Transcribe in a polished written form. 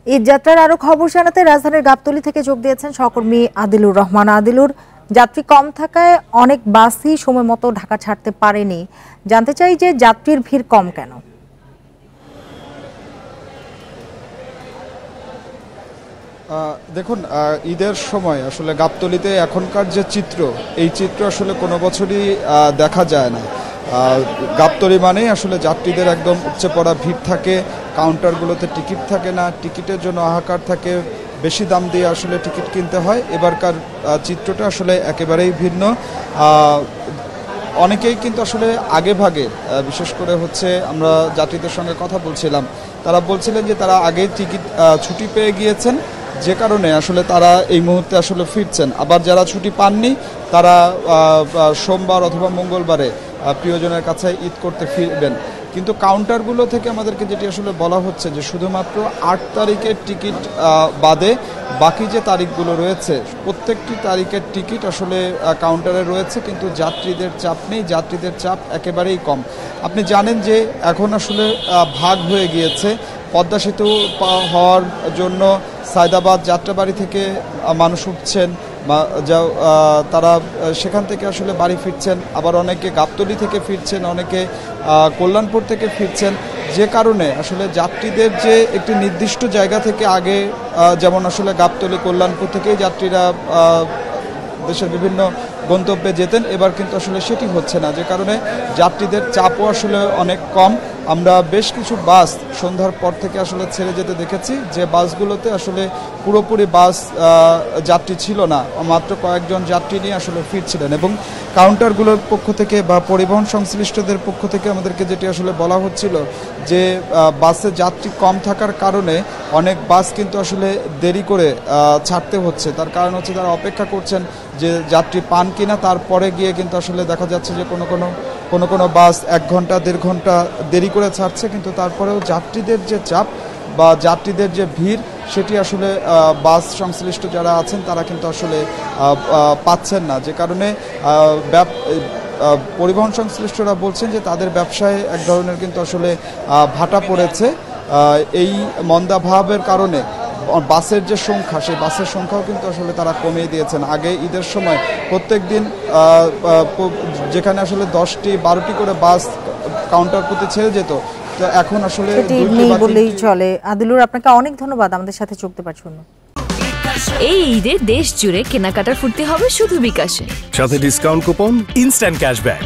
ঈদ যাত্রার আরো খবর জানাতে রাজধানীর গাবতলী থেকে যোগ দিয়েছেন সহকর্মী আদিলুর রহমান। আদিলুর, যাত্রী কম থাকায় অনেক বাসই সময় মতো ঢাকা ছাড়তে পারেনি। জানতে চাই যে যাত্রীর ভিড় কম কেন? দেখুন, ঈদের সময় আসলে গাবতলীতে এখনকার যে চিত্র, এই চিত্র আসলে কোনো বছরই দেখা যায় না। গাবতলী মানেই আসলে যাত্রীদের একদম উপচে পড়া ভিড় থাকে, কাউন্টারগুলোতে টিকিট থাকে না, টিকিটের জন্য হাহাকার থাকে, বেশি দাম দিয়ে আসলে টিকিট কিনতে হয়। এবারকার চিত্রটা আসলে একেবারেই ভিন্ন। অনেকেই কিন্তু আসলে আগে ভাগে, বিশেষ করে হচ্ছে আমরা যাত্রীদের সঙ্গে কথা বলছিলাম, তারা বলছিলেন যে তারা আগে টিকিট ছুটি পেয়ে গিয়েছেন, যে কারণে আসলে তারা এই মুহূর্তে আসলে ফিরছেন। আবার যারা ছুটি পাননি তারা সোমবার অথবা মঙ্গলবারে প্রিয়জনের কাছে ঈদ করতে ফিরবেন। কিন্তু কাউন্টারগুলো থেকে আমাদেরকে যেটি আসলে বলা হচ্ছে যে শুধুমাত্র 8 তারিখের টিকিট বাদে বাকি যে তারিখগুলো রয়েছে প্রত্যেকটি তারিখের টিকিট আসলে কাউন্টারে রয়েছে, কিন্তু যাত্রীদের চাপ নেই, যাত্রীদের চাপ একেবারেই কম। আপনি জানেন যে এখন আসলে ভাগ হয়ে গিয়েছে। পদ্মা সেতু হওয়ার জন্য সায়দাবাদ যাত্রাবাড়ি থেকে মানুষ উঠছেন, তারা সেখান থেকে আসলে বাড়ি ফিরছেন, আবার অনেকে গাবতলী থেকে ফিরছেন, অনেকে কল্যাণপুর থেকে ফিরছেন, যে কারণে আসলে যাত্রীদের যে একটি নির্দিষ্ট জায়গা থেকে আগে যেমন আসলে গাবতলী কল্যাণপুর থেকেই যাত্রীরা দেশের বিভিন্ন গন্তব্যে যেতেন, এবার কিন্তু আসলে সেটি হচ্ছে না, যে কারণে যাত্রীদের চাপও আসলে অনেক কম। আমরা বেশ কিছু বাস সন্ধ্যার পর থেকে আসলে ছেড়ে যেতে দেখেছি, যে বাসগুলোতে আসলে পুরোপুরি বাস যাত্রী ছিল না, মাত্র কয়েকজন যাত্রী নিয়ে আসলে ফিরছিলেন। এবং কাউন্টারগুলোর পক্ষ থেকে বা পরিবহন সংশ্লিষ্টদের পক্ষ থেকে আমাদেরকে যেটি আসলে বলা হচ্ছিল যে বাসে যাত্রী কম থাকার কারণে অনেক বাস কিন্তু আসলে দেরি করে ছাড়তে হচ্ছে। তার কারণ হচ্ছে তারা অপেক্ষা করছেন যে যাত্রী পান কিনা, তারপরে গিয়ে কিন্তু আসলে দেখা যাচ্ছে যে কোনো বাস 1 ঘন্টা 1.5 ঘন্টা দেরি করে ছাড়ছে, কিন্তু তারপরেও যাত্রীদের যে চাপ বা যাত্রীদের যে ভিড় সেটি আসলে বাস সংশ্লিষ্ট যারা আছেন তারা কিন্তু আসলে পাচ্ছেন না, যে কারণে পরিবহন সংশ্লিষ্টরা বলছেন যে তাদের ব্যবসায় এক ধরনের কিন্তু আসলে ভাটা পড়েছে। এই মন্দাভাবের কারণে বাসের যে সংখ্যা, সেই বাসের সংখ্যাও কিন্তু আসলে তারা কমিয়ে দিয়েছেন। আগে ঈদের সময় প্রত্যেক দিন যেখানে আসলে 10টি 12টি করে বাস কাউন্টার প্রতি ছেড়ে যেত, তো এখন আসলে বললেই চলে। আদিলুর, আপনাকে অনেক ধন্যবাদ আমাদের সাথে যোগ দেওয়ার জন্য। এই ঈদে দেশ জুড়ে কেনাকাটার ফুর্তি হবে শুধু বিকাশে, সাথে ডিসকাউন্ট কুপন, ইনস্ট্যান্ট ক্যাশব্যাক।